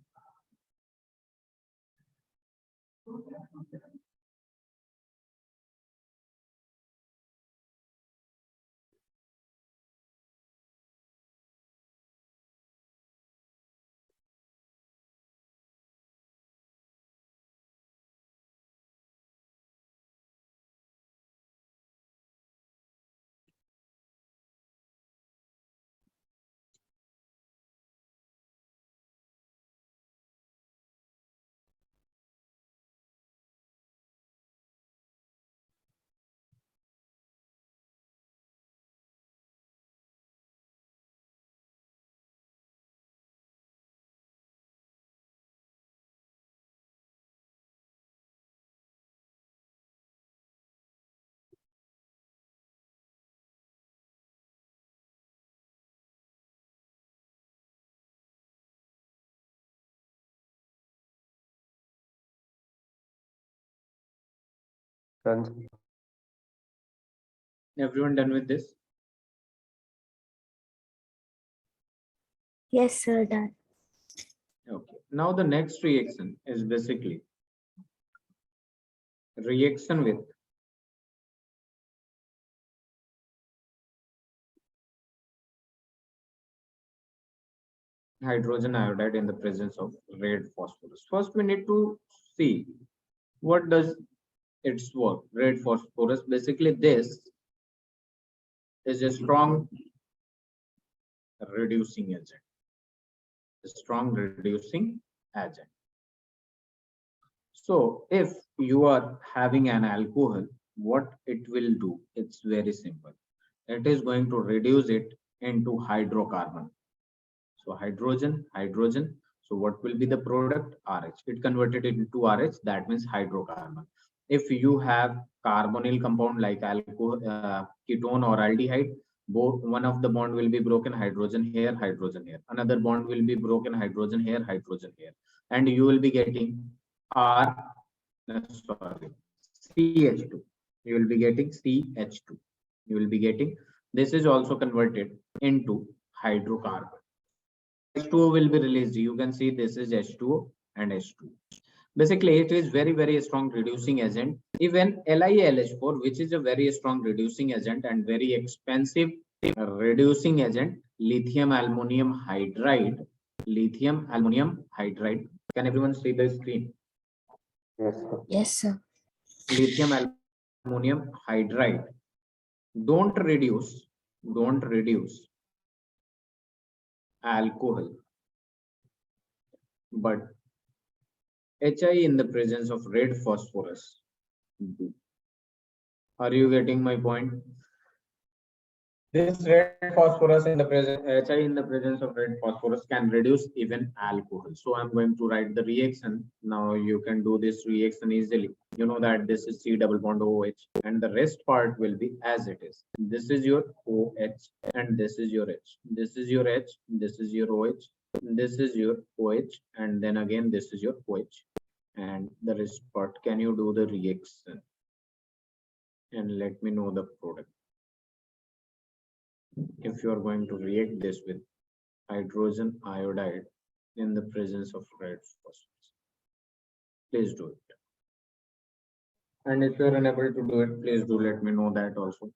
Done. Everyone done with this? Yes, sir, done. Okay. Now the next reaction is basically reaction with hydrogen iodide in the presence of red phosphorus. First, we need to see what does its work. Red phosphorus, basically this is a strong reducing agent. A strong reducing agent. So if you are having an alcohol, what it will do? It's very simple. It is going to reduce it into hydrocarbon. So hydrogen. So what will be the product? RH. It converted it into RH. That means hydrocarbon. If you have carbonyl compound like alcohol, ketone or aldehyde, both one of the bond will be broken, hydrogen here. Another bond will be broken, hydrogen here, and you will be getting CH2. You will be getting CH2. You will be getting, this is also converted into hydrocarbon. H2O will be released. You can see this is H2O and H2. Basically, it is very strong reducing agent. Even LiLH4, which is a very strong reducing agent and very expensive reducing agent, lithium aluminum hydride. Lithium aluminum hydride. Can everyone see the screen? Yes, sir. Yes, sir. Lithium aluminum hydride don't reduce alcohol, but HI in the presence of red phosphorus do. Are you getting my point? This red phosphorus in the presence, HI in the presence of red phosphorus can reduce even alcohol. So I'm going to write the reaction. Now you can do this reaction easily. You know that this is C double bond OH and the rest part will be as it is. This is your OH and this is your H. This is your H, this is your OH, this is your OH, and then again this is your OH. And the rest part, can you do the reaction? And let me know the product. If you are going to react this with hydrogen iodide in the presence of red phosphorus, please do it. And if you are unable to do it, please do let me know that also.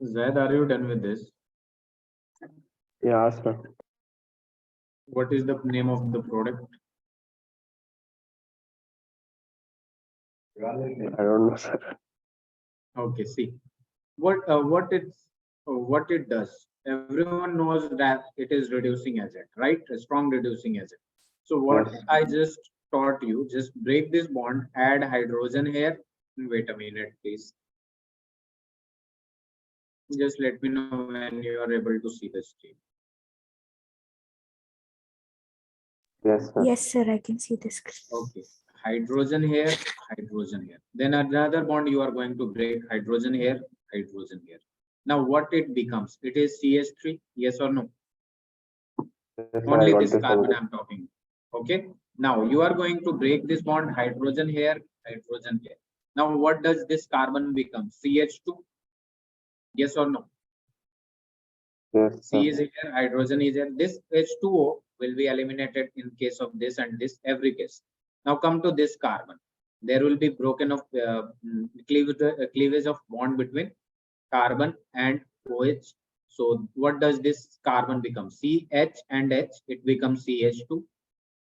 Zaid, are you done with this? Yeah, sir. What is the name of the product? I don't know, sir. Okay, see what it does. Everyone knows that it is reducing agent, right? A strong reducing agent. So what Yes. I just taught you, just break this bond, add hydrogen here. Wait a minute, please. Just let me know when you are able to see the screen. Yes, sir. Yes, sir. I can see the screen. Okay, hydrogen here, hydrogen here. Then another bond you are going to break, hydrogen here, hydrogen here. Now what it becomes? It is CH3, yes or no? Yes, sir. I Only got this this carbon one. I'm talking. Okay. Now you are going to break this bond, hydrogen here, hydrogen here. Now what does this carbon become? CH2? Yes or no? Yes, C sir. is here, hydrogen is here. This H2O will be eliminated in case of this and this every case. Now come to this carbon. there will be broken of cleavage of bond between carbon and OH. So what does this carbon become? CH and H, it becomes CH2.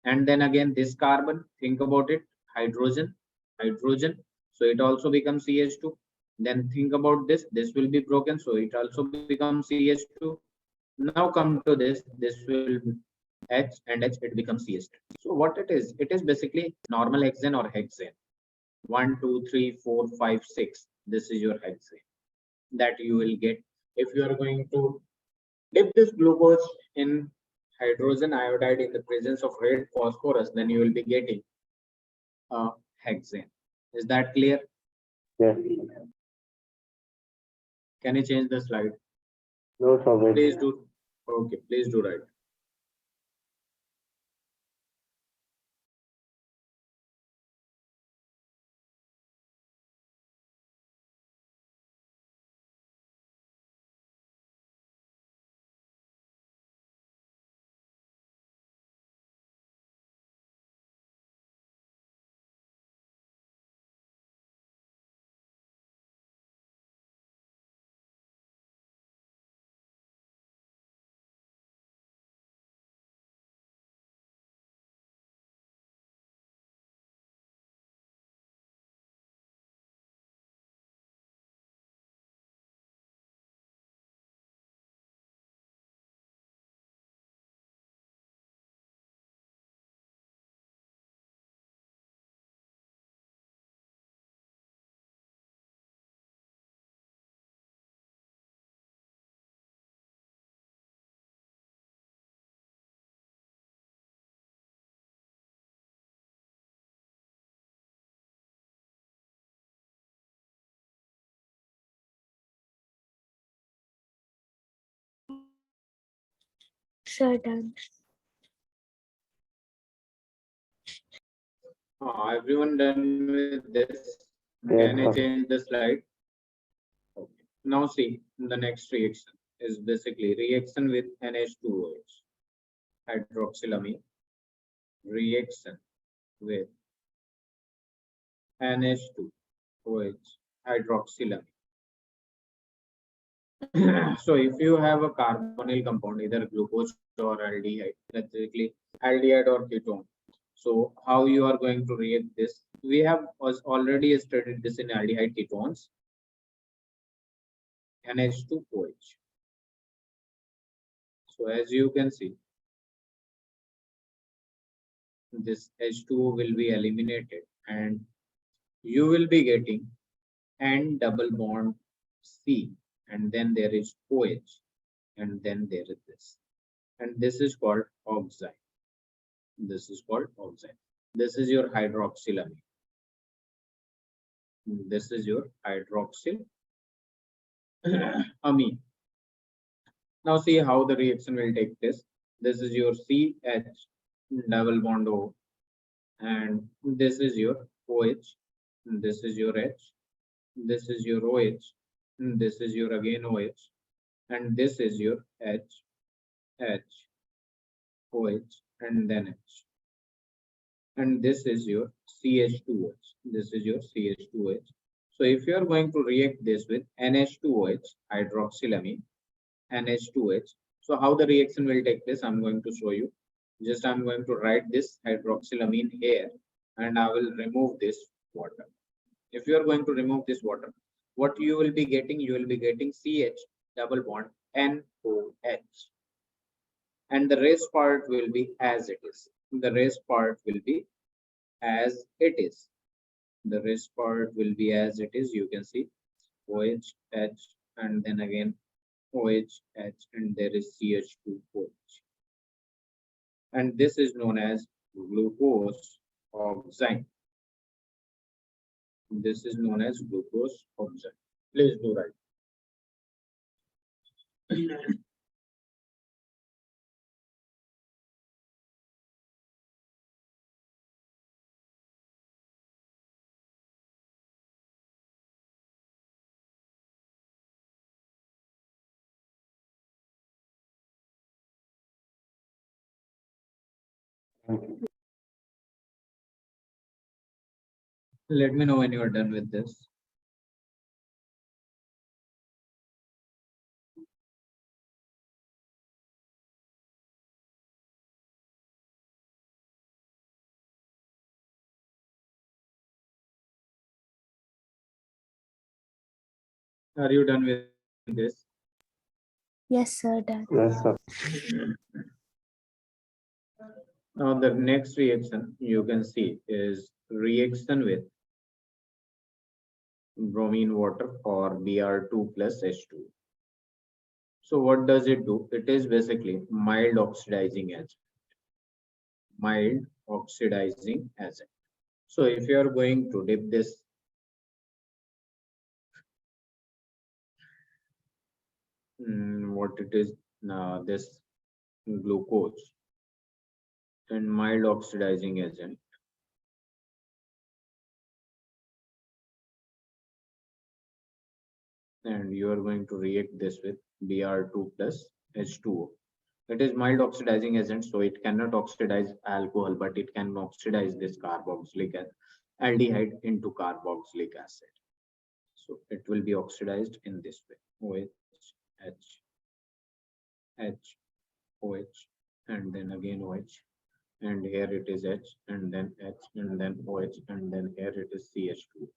And then again this carbon, think about it, hydrogen, hydrogen. So it also becomes CH2. Then think about this, this will be broken, so it also becomes CH2. Now come to this will be H and H, it becomes CH2. So what it is basically normal hexane or hexane. 1, 2, 3, 4, 5, 6. This is your hexane that you will get if you are going to dip this glucose in hydrogen iodide in the presence of red phosphorus, then you will be getting a hexane. Is that clear? Yes. Can you change the slide? No, sir. Please do. Okay, please do right. Sir, done. Everyone done with this? Yes, Can I sir. change the slide? Okay. Now see, the next reaction is basically reaction with NH2OH, hydroxylamine, reaction with NH2OH, hydroxylamine. So if you have a carbonyl compound, either glucose or aldehyde, basically aldehyde or ketone. So how you are going to react this? We have already studied this in aldehyde ketones, NH2OH. So as you can see, this H2O will be eliminated and you will be getting N double bond C, and then there is OH, and then there is this. And this is called oxide. This is called oxide. This is your hydroxylamine. This is your hydroxylamine. Now see how the reaction will take place. This is your CH double bond O, and this is your OH. This is your H. This is your OH. This is your again OH, and this is your H, H, OH, and then H. And this is your CH2OH. This is your CH2OH. So if you are going to react this with NH2OH, hydroxylamine, NH2OH, so how the reaction will take place, I'm going to show you. Just I'm going to write this hydroxylamine here, and I will remove this water. If you are going to remove this water, what you will be getting? You will be getting CH double bond NOH. And the rest part will be as it is. The rest part will be as it is. The rest part will be as it is. You can see OH, H, and then again OH, H, and there is CH2OH. And this is known as glucose oxide. This is known as glucose oxide. Please do write. Let me know when you are done with this. Are you done with this? Yes, sir, done. Yes, sir. Now the next reaction you can see is reaction with bromine water or Br2 plus H2. So what does it do? It is basically mild oxidizing agent. Mild oxidizing agent. So if you are going to dip this what it is this glucose and mild oxidizing agent, and you are going to react this with Br2 plus H2O. It is mild oxidizing agent, so it cannot oxidize alcohol, but it can oxidize this carboxylic aldehyde into carboxylic acid. So it will be oxidized in this way: OH, H, H, OH, and then again OH, and here it is H, and then H, and then OH, and then here it is CH2.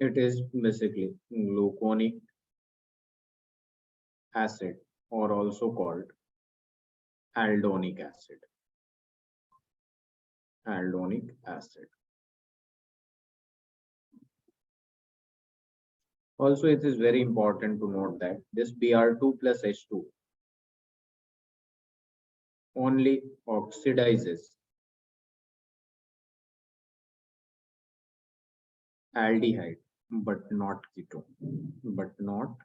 It is basically gluconic acid, or also called aldonic acid. Aldonic acid. Also, it is very important to note that this Br2 plus H2 only oxidizes aldehyde, but not ketone. But not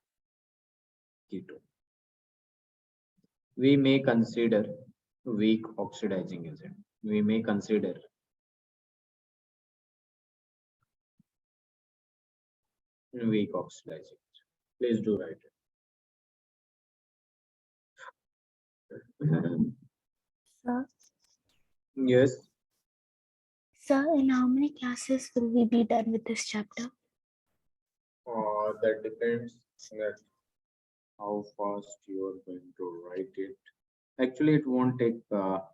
ketone. We may consider weak oxidizing agent. We may consider weak oxidizing. Please do write it. Sir, Yes. sir, in how many classes will we be done with this chapter? That depends that how fast you are going to write it. Actually, it won't take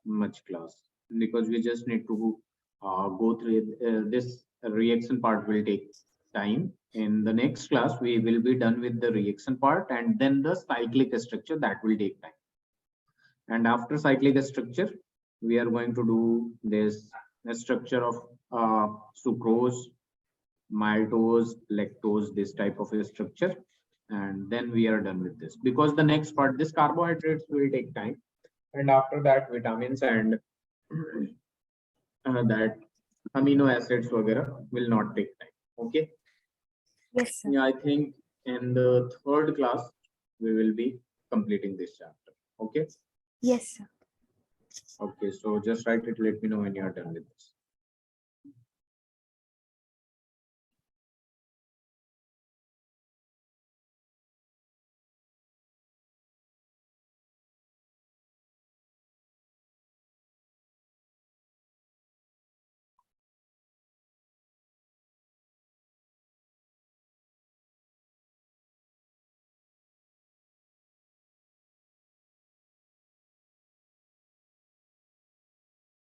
much class, because we just need to go through this reaction part will take time. In the next class, we will be done with the reaction part, and then the cyclic structure that will take time. And after cyclic structure, we are going to do this structure of sucrose, maltose, lactose, this type of a structure, and then we are done with this, because the next part, this carbohydrates, will take time, and after that vitamins and that amino acids वगैरह will not take time. Okay. Yes, sir. Yeah, I think in the third class we will be completing this chapter. Okay. Yes, sir. Okay, so just write it, let me know when you are done with this.